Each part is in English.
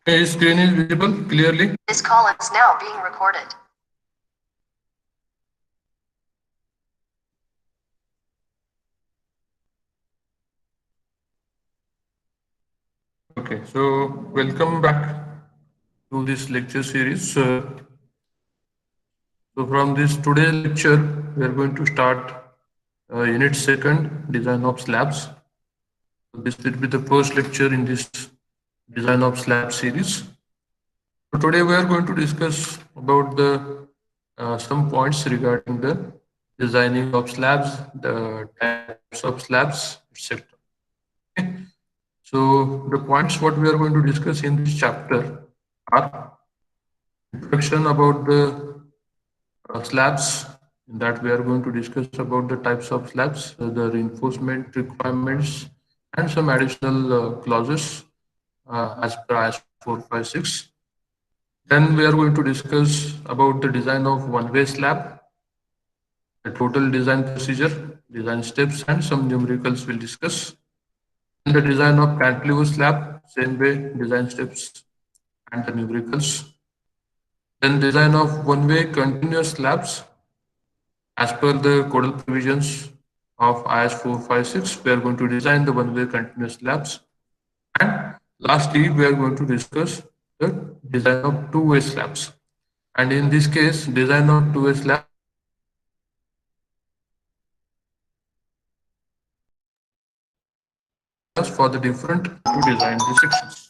My screen is visible clearly. This call is now being recorded. Okay, so welcome back to this lecture series. So from this today's lecture, we are going to start unit second, design of slabs. So this will be the first lecture in this design of slab series. So today we are going to discuss about the some points regarding the designing of slabs, the types of slabs, etc. Okay. So the points what we are going to discuss in this chapter are introduction about the slabs. In that we are going to discuss about the types of slabs, the reinforcement requirements, and some additional clauses as per IS 456. Then we are going to discuss about the design of one-way slab, the total design procedure, design steps, and some numericals we'll discuss. And the design of cantilever slab, same way, design steps and the numericals. Then design of one-way continuous slabs as per the codal provisions of IS 456. We are going to design the one-way continuous slabs. And lastly, we are going to discuss the design of two-way slabs. And in this case, design of two-way slabs, we are going to discuss formulas for the different to design the sections.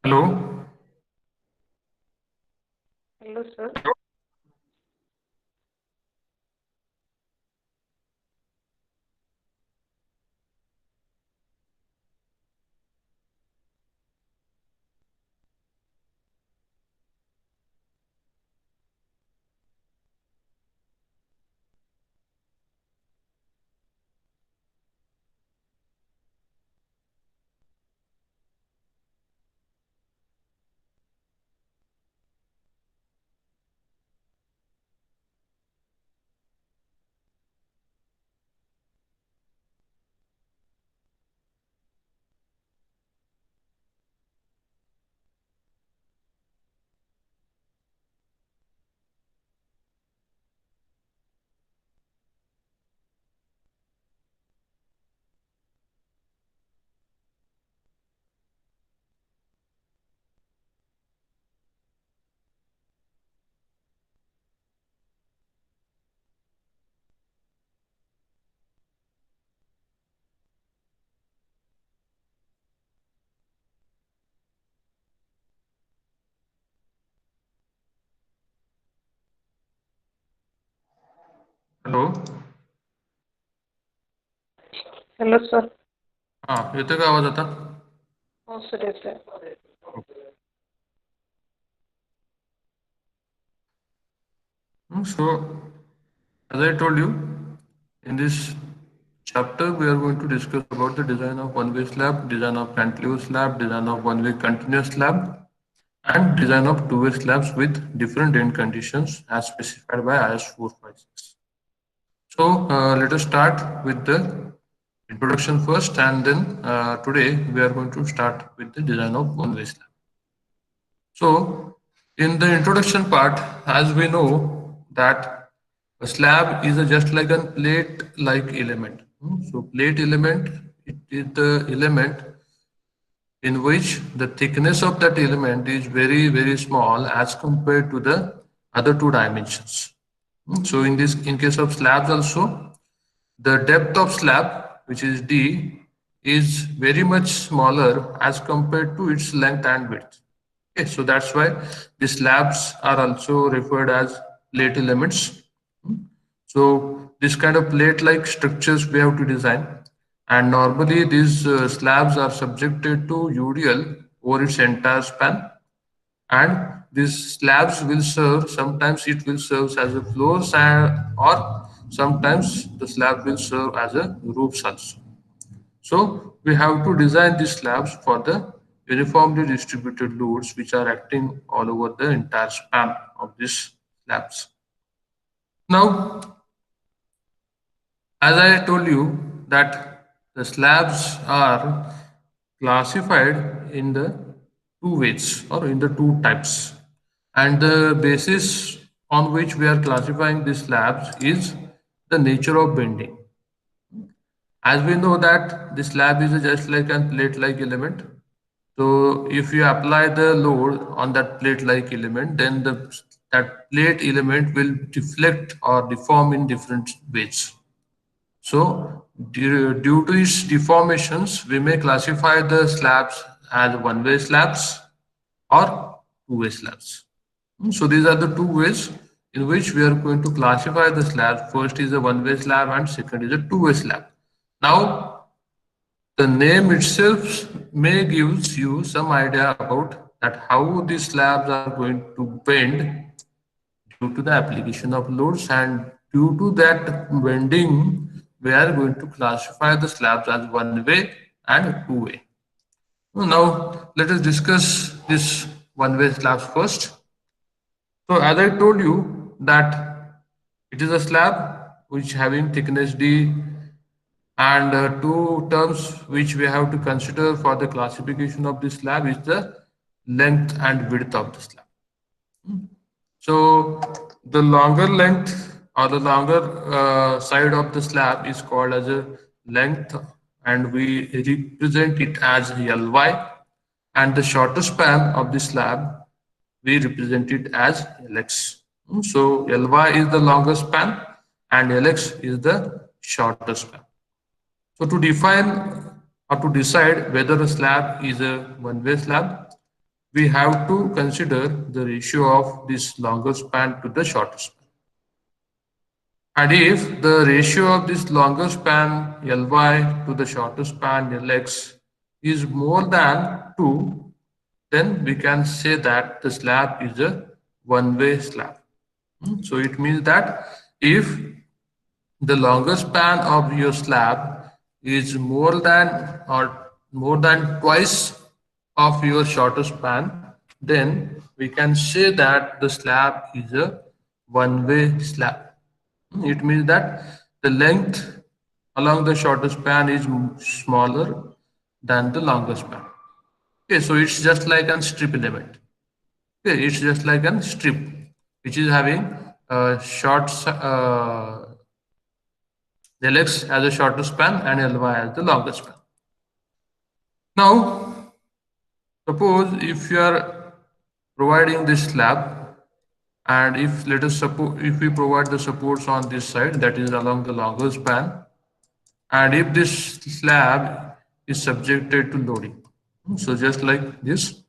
Hello. Hello, sir. Hello. Hello, sir. हां, येतोय का आवाज आता? Oh, sir, yes, sir. So, as I told you, in this chapter we are going to discuss about the design of one-way slab, design of cantilever slab, design of one-way continuous slab, and design of two-way slabs with different end conditions as specified by IS 456. So, let us start with the introduction first, and then today we are going to start with the design of one-way slab. So, in the introduction part, as we know that a slab is just like a plate-like element. So, plate element, it is the element in which the thickness of that element is very, very small as compared to the other two dimensions. So, in case of slabs also, the depth of slab, which is D, is very much smaller as compared to its length and width. Okay, so that's why the slabs are also referred as plate elements. So this kind of plate-like structures we have to design, and normally these slabs are subjected to UDL over its entire span, and these slabs will serve. Sometimes it will serve as a floors, or sometimes the slab will serve as a roofs also. So we have to design these slabs for the uniformly distributed loads which are acting all over the entire span of these slabs. Now, as I told you that the slabs are classified in the two ways or in the two types. And the basis on which we are classifying these slabs is the nature of bending. As we know that the slab is just like a plate-like element. So if you apply the load on that plate-like element, then that plate element will deflect or deform in different ways. So due to its deformations, we may classify the slabs as one-way slabs or two-way slabs. So these are the two ways in which we are going to classify the slabs. First is a one-way slab and second is a two-way slab. Now, the name itself may gives you some idea about that how these slabs are going to bend due to the application of loads, and due to that bending, we are going to classify the slabs as one way and two way. Now, let us discuss this one way slabs first. So, as I told you that it is a slab which having thickness D, and two terms which we have to consider for the classification of this slab is the length and width of the slab. So the longer length or the longer side of the slab is called as a length, and we represent it as Ly, and the shorter span of the slab we represent it as Lx. So Ly is the longer span and Lx is the shorter span. So to define or to decide whether a slab is a one-way slab, we have to consider the ratio of this longer span to the shorter span. And if the ratio of this longer span Ly to the shorter span Lx is more than 2, then we can say that the slab is a one-way slab. So it means that if the longer span of your slab is more than twice of your shorter span, then we can say that the slab is a one-way slab. It means that the length along the shorter span is smaller than the longer span. Okay, so it's just like a strip element. Okay, it's just like a strip which is having a short Lx as a shorter span and Ly as the longer span. Now, suppose if you are providing this slab, and if let us suppose if we provide the supports on this side, that is along the longer span, and if this slab is subjected to loading, so just like this,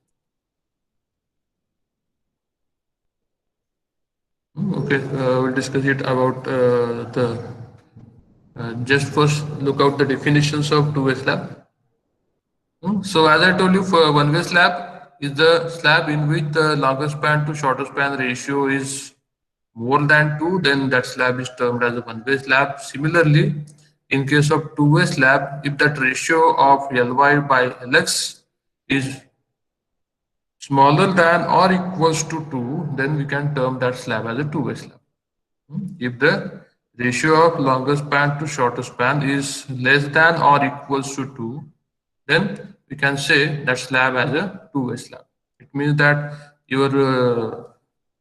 Okay, we'll discuss it about the just first look out the definitions of two-way slab. So as I told you, for one-way slab is the slab in which the longer span to shorter span ratio is more than 2, then that slab is termed as a one-way slab. Similarly, in case of two-way slab, if that ratio of Ly by Lx is smaller than or equals to 2, then we can term that slab as a two-way slab. If the ratio of longer span to shorter span is less than or equals to 2, then we can say that slab as a two-way slab. It means that your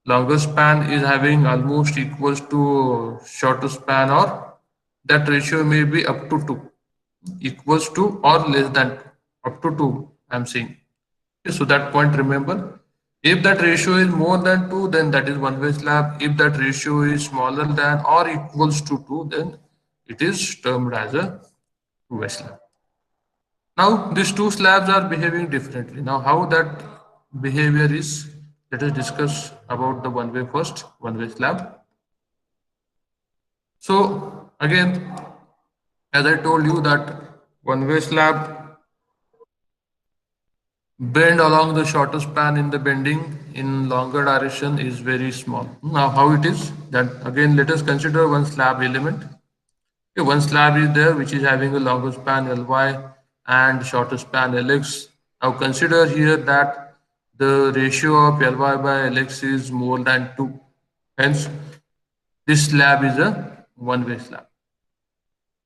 longer span is having almost equals to shorter span, or that ratio may be up to 2, equals to or less than 2, up to 2 I'm saying. Okay, so that point remember. If that ratio is more than 2, then that is one way slab. If that ratio is smaller than or equals to 2, then it is termed as a two-way slab. Now, these two slabs are behaving differently. Now, how that behavior is, let us discuss about the one way first, one way slab. So, again, as I told you that one way slab bend along the shorter span in the bending in longer direction is very small. Now, how it is? That again, let us consider one slab element. Okay, one slab is there which is having a longer span Ly and shorter span Lx. Now consider here that the ratio of Ly by Lx is more than 2. Hence, this slab is a one-way slab.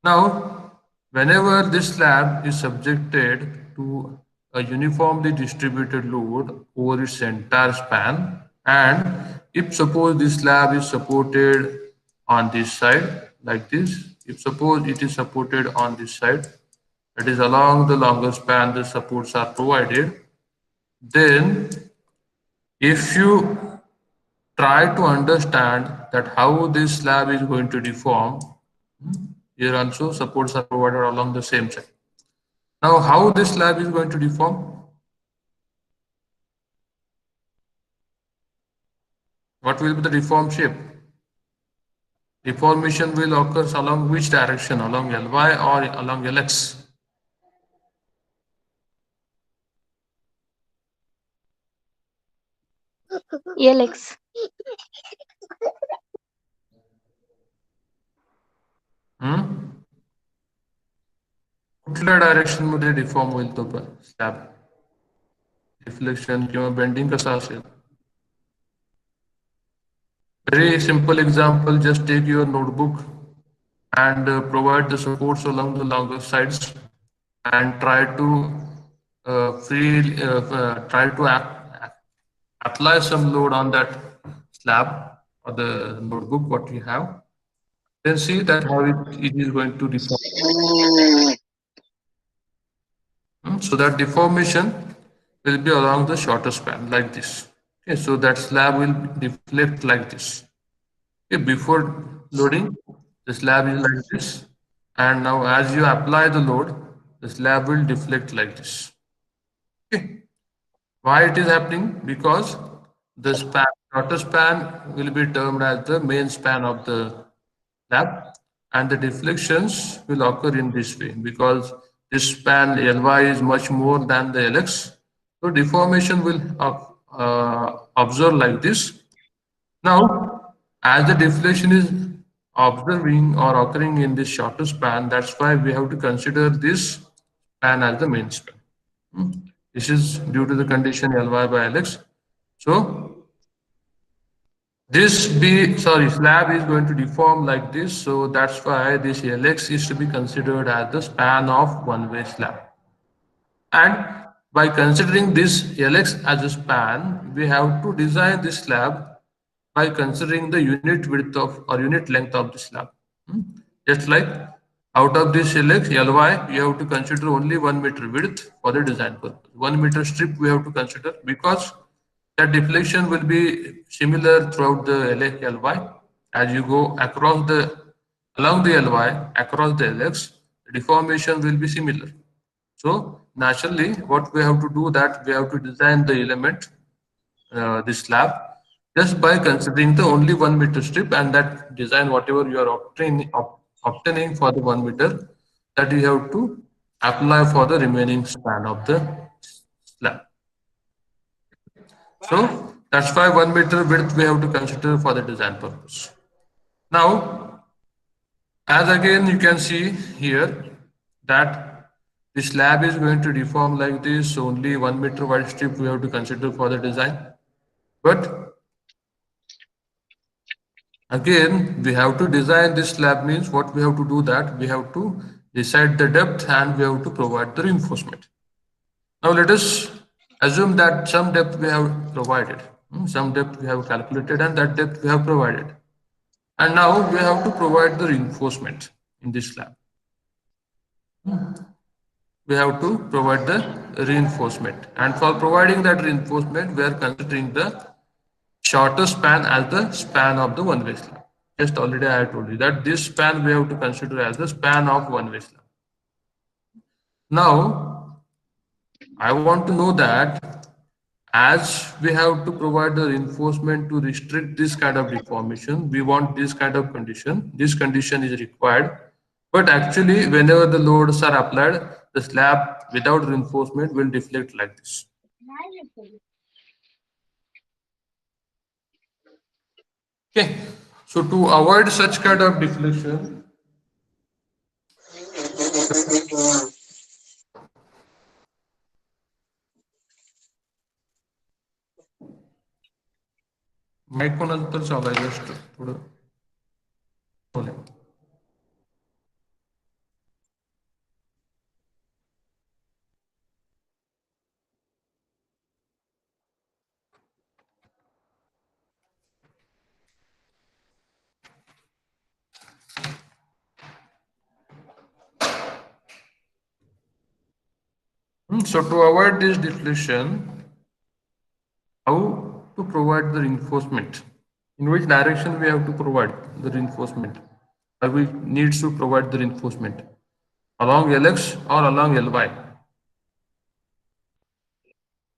Now, whenever this slab is subjected to a uniformly distributed load over its entire span, and if suppose this slab is supported on this side like this, if suppose it is supported on this side, that is along the longer span the supports are provided, then if you try to understand that how this slab is going to deform, here also supports are provided along the same side. Now, how this slab is going to deform? What will be the deform shape? Deformation will occur along which direction? Along Ly or along Lx? LX. कुठल्या direction मध्ये deform होईल तो slab deflection किंवा bending कसा असेल very simple example, just take your notebook and provide the supports along the longer sides and try to try to apply some load on that slab or the notebook what you have, then see that how it is going to deform. So that deformation will be along the shorter span like this. Okay, so that slab will deflect like this. Okay, before loading, the slab is like this, and now as you apply the load, the slab will deflect like this. Okay. Why it is happening? Because the shorter span will be termed as the main span of the slab, and the deflections will occur in this way because this span Ly is much more than the Lx. So deformation will observe like this. Now, as the deflection is observing or occurring in this shorter span, that's why we have to consider this span as the main span. This is due to the condition Ly by Lx. So this slab is going to deform like this. So that's why this Lx is to be considered as the span of one-way slab. And by considering this Lx as a span, we have to design this slab by considering the unit width of or unit length of the slab. Just like out of this Lx, Ly, we have to consider only 1 meter width for the design purpose. 1 meter strip we have to consider because that deflection will be similar throughout the Ly. As you go along the Ly, across the Lx, the deformation will be similar. So naturally, what we have to do that we have to design the element, this slab, just by considering the only 1 meter strip and that design whatever you are obtaining for the 1 meter, that you have to apply for the remaining span of the slab. So that's why 1 meter width we have to consider for the design purpose. Now, as again you can see here that the slab is going to deform like this, so only 1 meter wide strip we have to consider for the design. But again, we have to design this slab means what we have to do that we have to decide the depth and we have to provide the reinforcement. Now let us assume that some depth we have provided, some depth we have calculated and that depth we have provided. And now we have to provide the reinforcement in this slab. We have to provide the reinforcement. And for providing that reinforcement, we are considering the shorter span as the span of the one-way slab. Just already I have told you that this span we have to consider as the span of one-way slab. Now, I want to know that as we have to provide the reinforcement to restrict this kind of deformation, we want this kind of condition. This condition is required. But actually, whenever the loads are applied, the slab without reinforcement will deflect like this. Okay. So to avoid such kind of deflection, mic कोणाचं तर चालू आहे just थोडं बोला. So to avoid this deflection, how to provide the reinforcement? In which direction we have to provide the reinforcement? Or we need to provide the reinforcement along LX or along LY?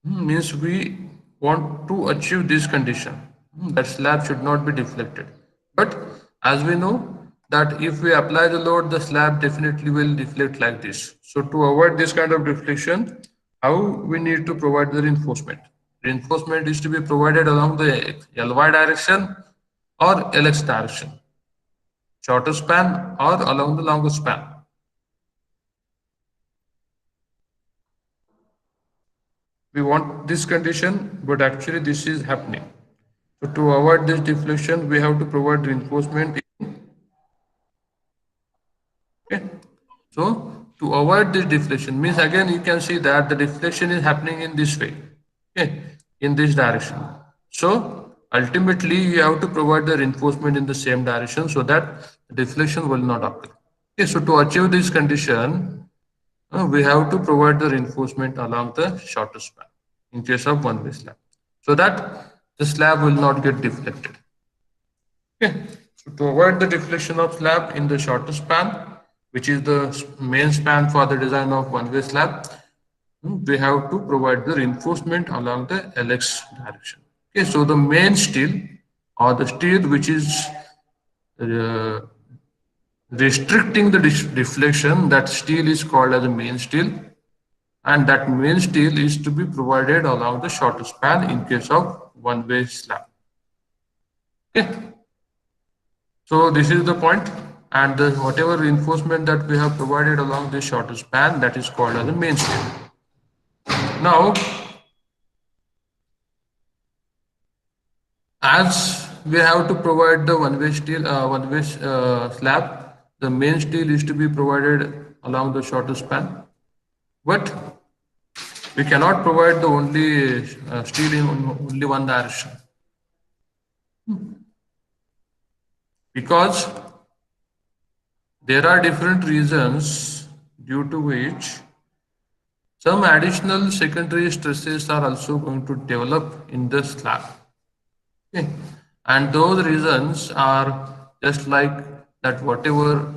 Means we want to achieve this condition, that slab should not be deflected. But as we know that if we apply the load, the slab definitely will deflect like this. So to avoid this kind of deflection, how we need to provide the reinforcement? Reinforcement is to be provided along the LY direction or LX direction, shorter span or along the longer span. We want this condition, but actually this is happening. So to avoid this deflection, we have to provide reinforcement. Okay. So to avoid this deflection means again you can see that the deflection is happening in this way, okay, in this direction. So ultimately you have to provide the reinforcement in the same direction so that the deflection will not occur. Okay. So to achieve this condition, we have to provide the reinforcement along the shorter span in case of one-way slab, so that the slab will not get deflected. Okay. So to avoid the deflection of slab in the shorter span, which is the main span for the design of one-way slab, we have to provide the reinforcement along the LX direction. Okay. So the main steel or the steel which is restricting the deflection, that steel is called as a main steel, and that main steel is to be provided along the shorter span in case of one-way slab. Okay. So this is the point, and whatever reinforcement that we have provided along this shorter span, that is called as the main steel. Now, as we have to provide the one-way steel, one-way slab, the main steel is to be provided along the shorter span, but we cannot provide the only steel in only one direction, because there are different reasons due to which some additional secondary stresses are also going to develop in the slab. Okay. And those reasons are just like that whatever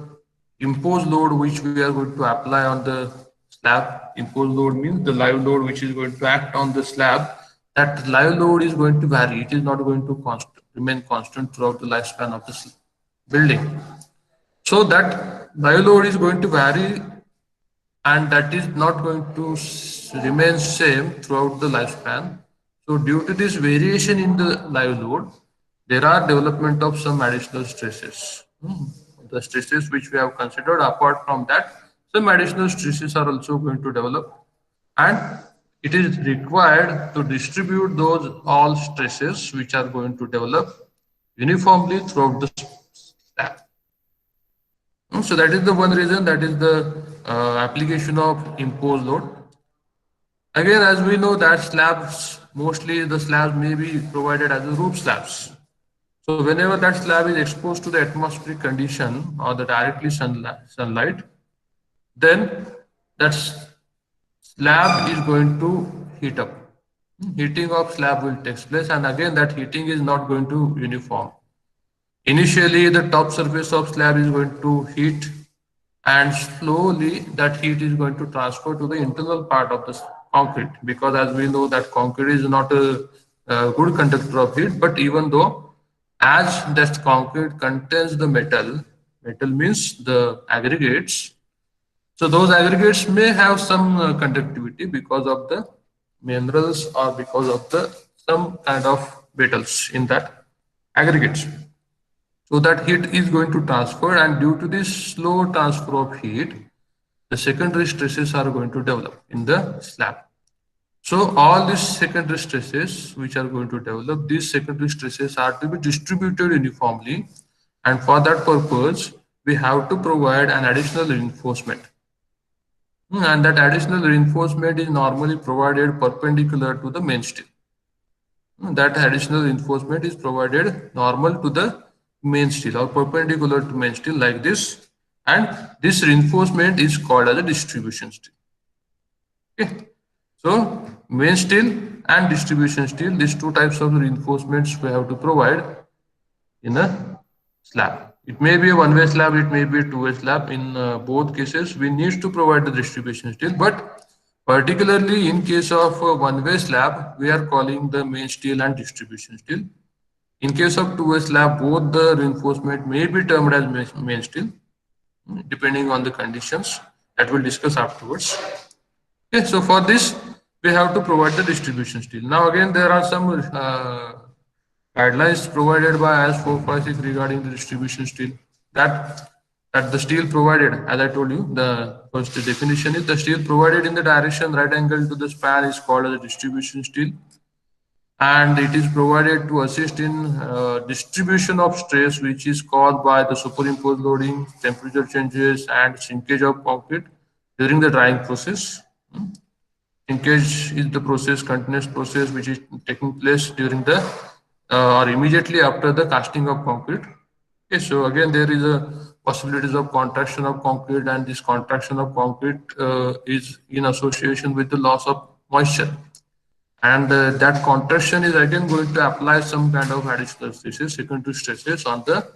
imposed load which we are going to apply on the slab, imposed load means the live load which is going to act on the slab, that live load is going to vary. It is not going to remain constant throughout the lifespan of the building. So that live load is going to vary, and that is not going to remain same throughout the lifespan. So due to this variation in the live load, there are development of some additional stresses. The stresses which we have considered, apart from that, some additional stresses are also going to develop, and it is required to distribute those all stresses which are going to develop uniformly throughout the slab. So that is the one reason, that is the application of imposed load. Again, as we know that slabs, mostly the slabs may be provided as a roof slabs. So whenever that slab is exposed to the atmospheric condition or the directly sunlight, then that slab is going to heat up. Heating of slab will take place, and again that heating is not going to uniform. Initially, the top surface of slab is going to heat, and slowly that heat is going to transfer to the internal part of the concrete, because as we know that concrete is not a good conductor of heat. But even though, as that concrete contains the metal means the aggregates, so those aggregates may have some conductivity because of the minerals or because of the some kind of metals in that aggregates. So that heat is going to transfer, and due to this slow transfer of heat, the secondary stresses are going to develop in the slab. So all these secondary stresses which are going to develop, these secondary stresses are to be distributed uniformly, and for that purpose, we have to provide an additional reinforcement. And that additional reinforcement is normally provided perpendicular to the main steel. That additional reinforcement is provided normal to the main steel or perpendicular to main steel like this, and this reinforcement is called as a distribution steel. Okay, so main steel and distribution steel, these two types of reinforcements we have to provide in a slab. It may be a one-way slab, it may be a two-way slab. In both cases, we need to provide the distribution steel, but particularly in case of a one-way slab, we are calling the main steel and distribution steel. In case of two-way slab, both the reinforcement may be termed as main steel, depending on the conditions that we'll discuss afterwards. Okay, so for this, we have to provide the distribution steel. Now again, there are some guidelines provided by IS 456 regarding the distribution steel, that the steel provided, as I told you, the first definition is the steel provided in the direction right angle to the span is called as a distribution steel, and it is provided to assist in distribution of stress which is caused by the superimposed loading, temperature changes, and shrinkage of concrete during the drying process. Shrinkage is the process, continuous process, which is taking place during the or immediately after the casting of concrete. Okay, so again there is a possibilities of contraction of concrete, and this contraction of concrete is in association with the loss of moisture, and that contraction is again going to apply some kind of additional stresses, secondary stresses on the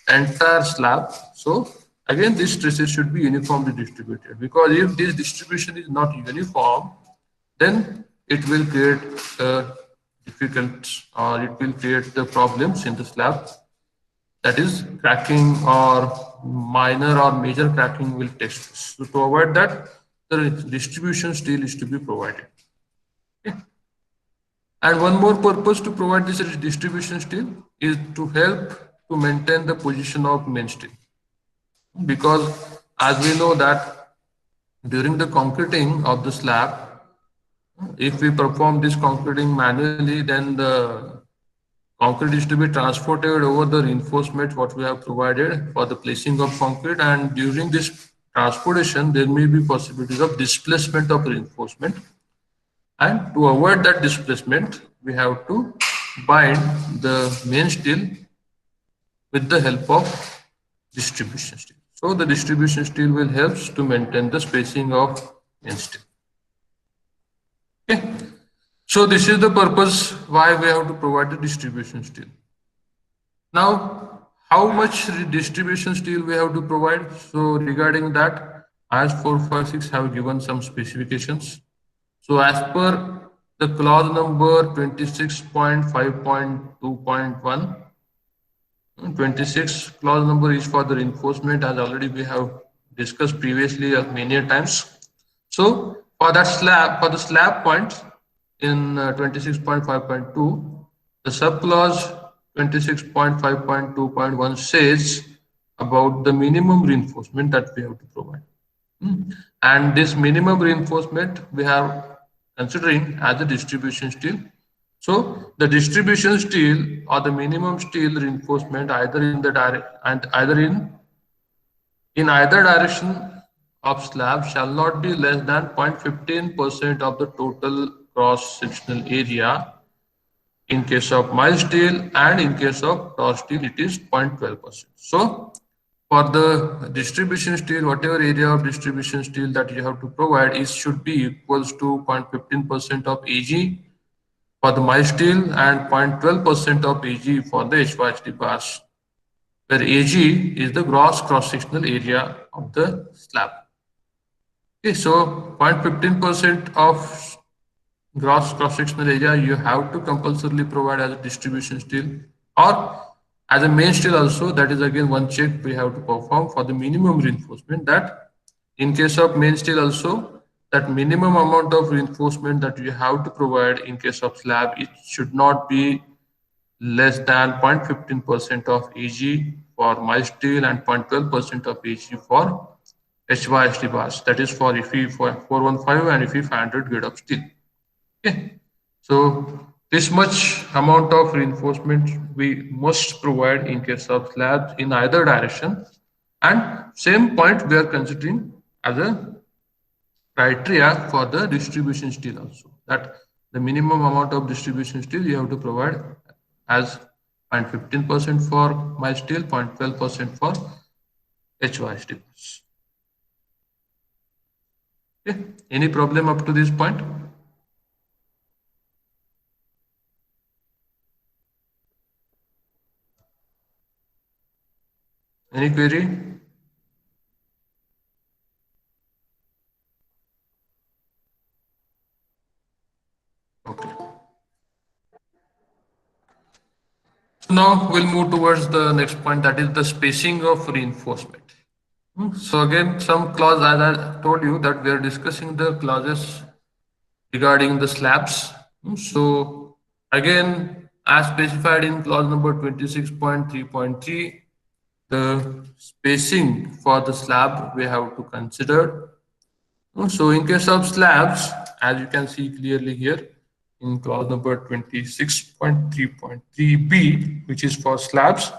entire slab. So again, these stresses should be uniformly distributed, because if this distribution is not uniform, then it will create difficult, or it will create the problems in the slab, that is cracking or minor or major cracking will take place. So to avoid that, the distribution steel is to be provided. Okay. And one more purpose to provide this distribution steel is to help to maintain the position of main steel, because as we know that during the concreting of the slab, if we perform this concreting manually, then the concrete is to be transported over the reinforcement what we have provided for the placing of concrete, and during this transportation there may be possibilities of displacement of reinforcement, and to avoid that displacement we have to bind the main steel with the help of distribution steel. So the distribution steel will help to maintain the spacing of main steel. Okay. So this is the purpose why we have to provide the distribution steel. Now, how much distribution steel we have to provide? So regarding that, IS 456 have given some specifications. So as per the clause number 26.5.2.1. 26 clause number is for the reinforcement, as already we have discussed previously many times. So for that slab, for the slab points in 26.5.2, the subclause 26.5.2.1 says about the minimum reinforcement that we have to provide. And this minimum reinforcement we have considering as a distribution steel. So the distribution steel or the minimum steel reinforcement either in the either direction of slab shall not be less than 0.15% of the total cross sectional area in case of mild steel, and in case of raw steel it is 0.12%. So for the distribution steel, whatever area of distribution steel that you have to provide is should be equals to 0.15% of Ag for the mild steel and 0.12% of Ag for the HYHD bars, where Ag is the gross cross-sectional area of the slab. Okay, so 0.15% of gross cross-sectional area you have to compulsorily provide as a distribution steel, or as a main steel also. That is again one check we have to perform for the minimum reinforcement, that in case of main steel also, that minimum amount of reinforcement that you have to provide in case of slab, it should not be less than 0.15% of Ag for mild steel and 0.12% of Ag for HYHD bars, that is for Fe 415 and Fe 500 grade of steel. Okay, so this much amount of reinforcement we must provide in case of slabs in either direction, and same point we are considering as a criteria for the distribution steel also, that the minimum amount of distribution steel you have to provide as 0.15% for my steel, 0.12% for HYHD. Okay, any problem up to this point? Any query? Okay. So now we'll move towards the next point, that is the spacing of reinforcement. So again, some clause, as I told you that we are discussing the clauses regarding the slabs. So again, as specified in clause number 26.3.3, the spacing for the slab we have to consider. So in case of slabs, as you can see clearly here in clause number 26.3.3b, which is for slabs,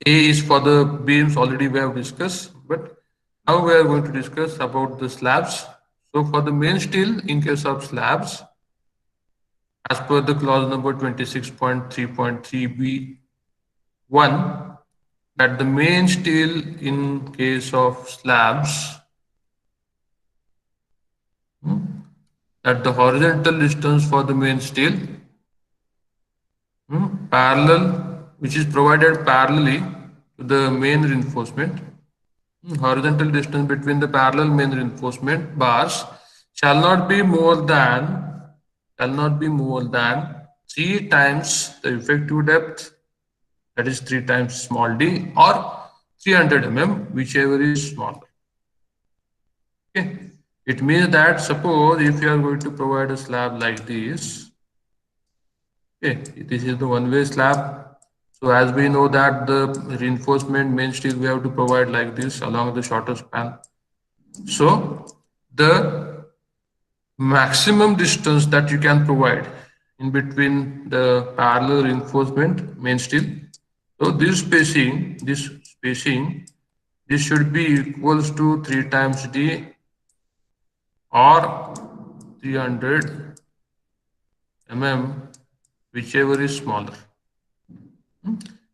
A is for the beams, already we have discussed, but now we are going to discuss about the slabs. So for the main steel in case of slabs, as per the clause number 26.3.3b1, that the main steel in case of slabs, that the horizontal distance for the main steel parallel, which is provided parallelly to the main reinforcement, horizontal distance between the parallel main reinforcement bars shall not be more than 3 times the effective depth, that is 3 times small d, or 300 mm, whichever is smaller. Okay, it means that suppose if you are going to provide a slab like this, okay, this is the one-way slab. So as we know that the reinforcement main steel we have to provide like this along the shorter span. So the maximum distance that you can provide in between the parallel reinforcement main steel, so this spacing should be equals to 3 times d or 300 mm, whichever is smaller.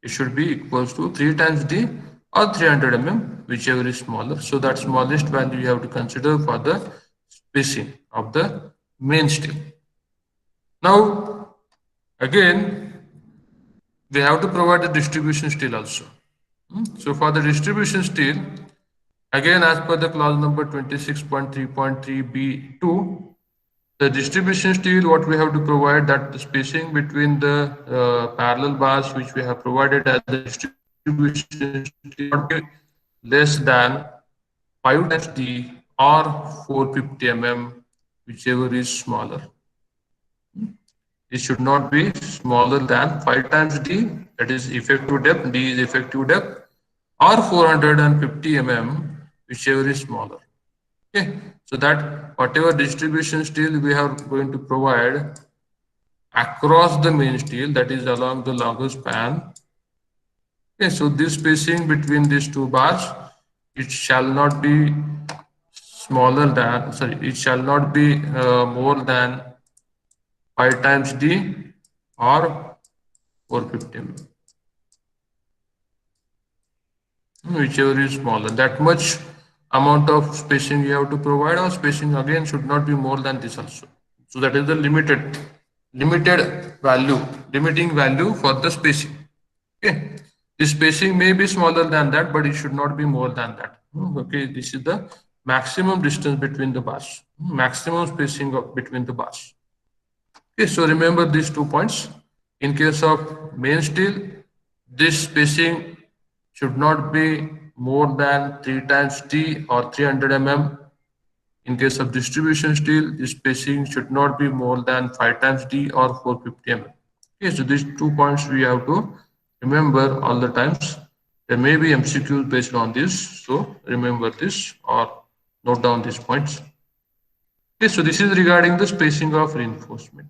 It should be equals to 3 times d or 300 mm, whichever is smaller. So that smallest value you have to consider for the spacing of the main steel. Now again, we have to provide the distribution steel also. So for the distribution steel, again as per the clause number 26.3.3b2, The distribution steel, what we have to provide, that the spacing between the parallel bars which we have provided as the distribution steel should not be less than 5 times D or 450 mm, whichever is smaller. It should not be smaller than 5 times D, that is effective depth, D is effective depth, or 450 mm, whichever is smaller. Okay, so that whatever distribution steel we are going to provide across the main steel, that is along the longer span. Okay, so this spacing between these two bars, it shall not be smaller than, sorry, it shall not be more than 5 times D or 450 mm, whichever is smaller. That much amount of spacing you have to provide, or spacing again should not be more than this also. So that is the limited value, limiting value for the spacing. Okay, the spacing may be smaller than that, but it should not be more than that. Okay, this is the maximum distance between the bars, maximum spacing between the bars. Okay, so remember these 2 points. In case of main steel, this spacing should not be more than 3 times T or 300 mm. In case of distribution steel, the spacing should not be more than 5 times D or 450 mm. Okay, so these 2 points we have to remember all the times. There may be MCQs based on this, so remember this or note down these points. Okay, so this is regarding the spacing of reinforcement.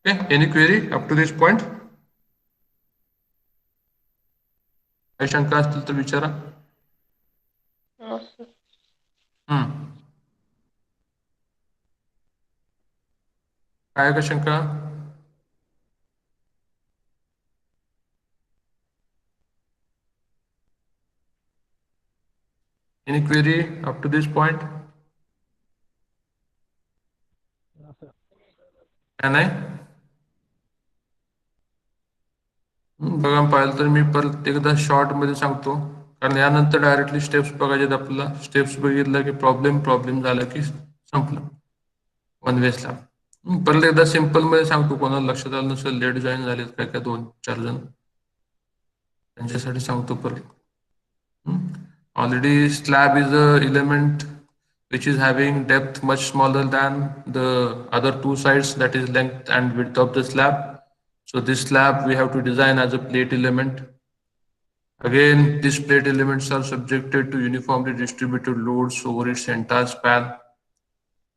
Okay, any query up to this point? काही शंका असतील तर विचारा. No, sir. काय का शंका? Any query up to this point? नाही? बघा पाहिलं तर मी परत एकदा शॉर्ट मध्ये सांगतो, कारण यानंतर डायरेक्टली स्टेप्स बघायचे आपल्याला. स्टेप्स बघितलं की प्रॉब्लेम झाला की संपलं. One way slab. परत एकदा सिंपल मध्ये सांगतो, कोणाला लक्षात आलं नसेल, लेट जॉईन झालेत काय काय 2-4 जण, त्यांच्यासाठी सांगतो परत. Already slab is a element which is having depth much smaller than the other two sides, that is length and width of the slab. So this slab we have to design as a plate element. Again, these plate elements are subjected to uniformly distributed loads over its entire span.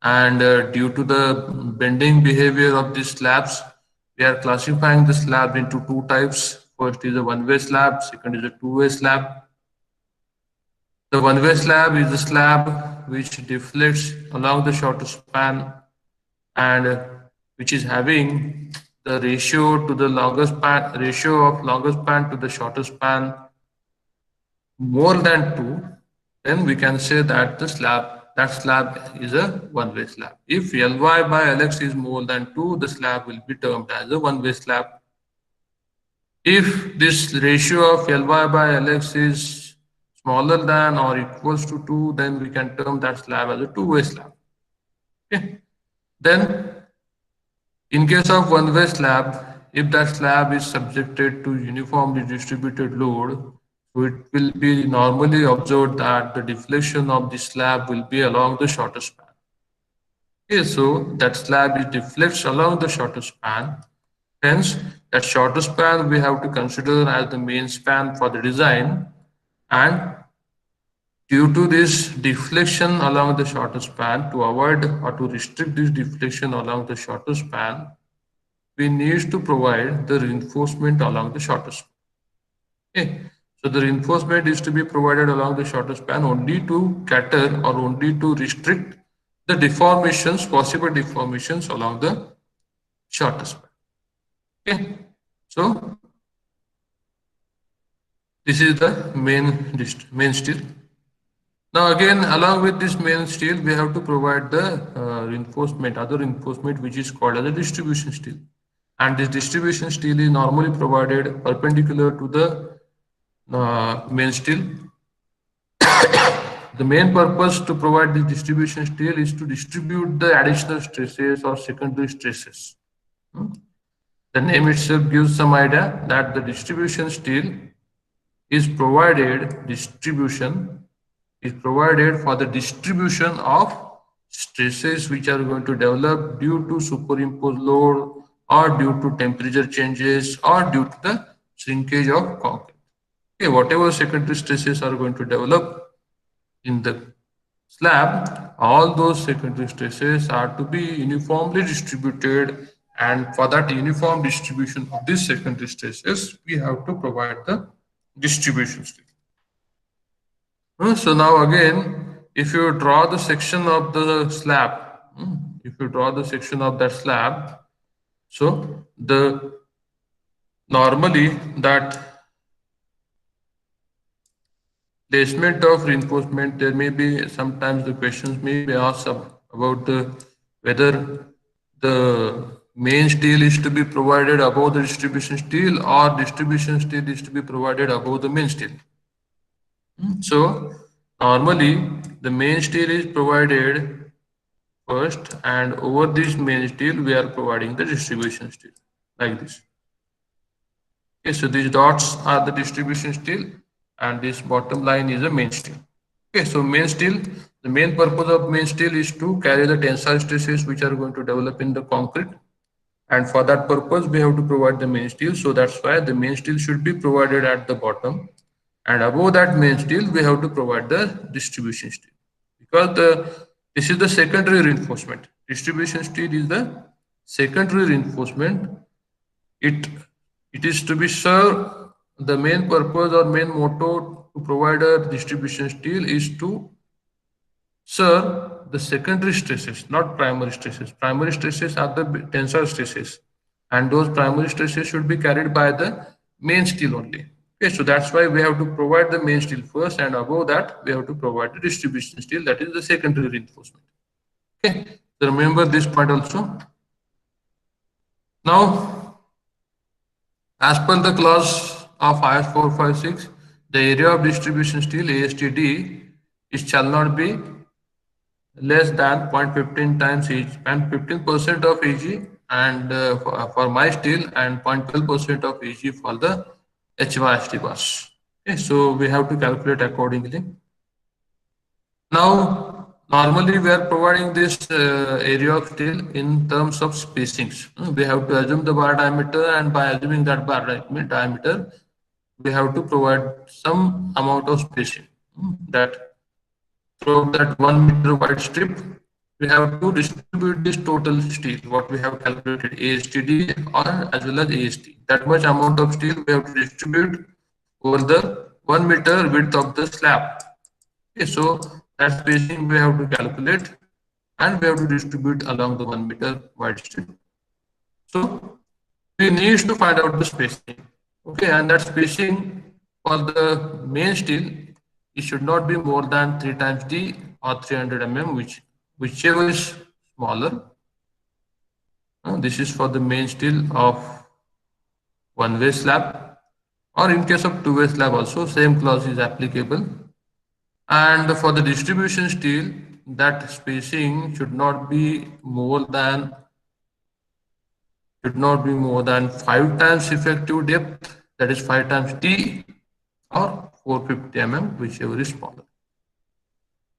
And due to the bending behavior of these slabs, we are classifying the slab into 2 types. First is a one-way slab, second is a two-way slab. The one-way slab is the slab which deflects along the shorter span and which is having the ratio to the longer span, ratio of longer span to the shorter span more than 2. Then we can say that that slab is a one-way slab. If Ly by Lx is more than 2, the slab will be termed as a one-way slab. If this ratio of Ly by Lx is smaller than or equals to 2, then we can term that slab as a two-way slab. Okay. Then, in case of one-way slab, if that slab is subjected to uniformly distributed load, so it will be normally observed that the deflection of the slab will be along the shorter span. Okay, so that slab is deflects along the shorter span. Hence, that shorter span we have to consider as the main span for the design, and due to this deflection along the shorter span, to avoid or to restrict this deflection along the shorter span, we need to provide the reinforcement along the shorter span. Okay. So the reinforcement is to be provided along the shorter span only to cater or only to restrict the deformations, possible deformations along the shorter span. Okay. So this is the main steel. Now again, along with this main steel, we have to provide the reinforcement, other reinforcement, which is called as a distribution steel. And this distribution steel is normally provided perpendicular to the main steel. The main purpose to provide this distribution steel is to distribute the additional stresses or secondary stresses. The name itself gives some idea that the distribution steel is provided for the distribution of stresses which are going to develop due to superimposed load or due to temperature changes or due to the shrinkage of concrete. Okay, whatever secondary stresses are going to develop in the slab, all those secondary stresses are to be uniformly distributed, and for that uniform distribution of these secondary stresses, we have to provide the distribution steel. So now again, if you draw the section of the slab, if you draw the section of that slab, so the normally that placement of reinforcement, there may be sometimes the questions may be asked about the whether the main steel is to be provided above the distribution steel or distribution steel is to be provided above the main steel. So normally the main steel is provided first, and over this main steel we are providing the distribution steel like this. Okay, so these dots are the distribution steel and this bottom line is the main steel. Okay, so main steel, the main purpose of main steel is to carry the tensile stresses which are going to develop in the concrete, and for that purpose we have to provide the main steel. So that's why the main steel should be provided at the bottom, and above that main steel we have to provide the distribution steel, because this is the secondary reinforcement. Distribution steel is the secondary reinforcement. It is to be served, the main purpose or main motto to provide a distribution steel is to serve the secondary stresses, not primary stresses. Primary stresses are the tensile stresses, and those primary stresses should be carried by the main steel only. Okay, so that's why we have to provide the main steel first, and above that we have to provide the distribution steel, that is the secondary reinforcement. Okay, so remember this point also. Now, as per the clause of IS 456, the area of distribution steel ASTD it shall not be less than 0.15 times Ag and 15% of Ag, and for my steel, and 0.12% of Ag for the HYST bars. Okay, so we have to calculate accordingly. Now, normally we are providing this area of steel in terms of spacings. We have to assume the bar diameter, and by assuming that bar diameter, we have to provide some amount of spacing that throughout that 1 meter wide strip, we have to distribute this total steel, what we have calculated ASTD or as well as AST. That much amount of steel we have to distribute over the 1 meter width of the slab. Okay, so that spacing we have to calculate, and we have to distribute along the 1 meter wide strip. So we need to find out the spacing. Okay, and that spacing for the main steel, it should not be more than 3 times D or 300 mm, whichever is smaller. This is for the main steel of one-way slab, or in case of two-way slab also same clause is applicable. And for the distribution steel, that spacing should not be more than 5 times effective depth, that is 5 times D, or 450 mm, whichever is smaller.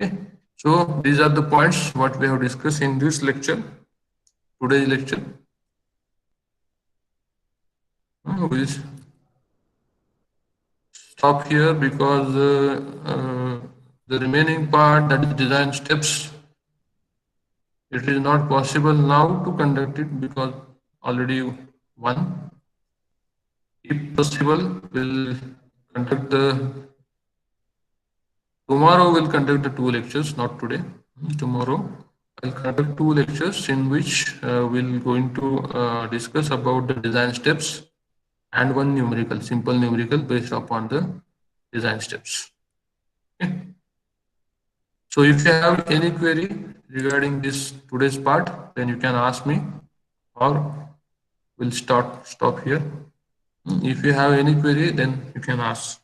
Okay, so these are the points what we have discussed in this lecture, today's lecture. We'll stop here because the remaining part, that is design steps, it is not possible now to conduct it because already one. If possible, we'll conduct tomorrow we'll conduct the 2 lectures, not today. Tomorrow I'll conduct 2 lectures in which we'll going to discuss about the design steps and one numerical, simple numerical based upon the design steps. Okay. So if you have any query regarding this today's part, then you can ask me, or we'll stop here. If you have any query, then you can ask.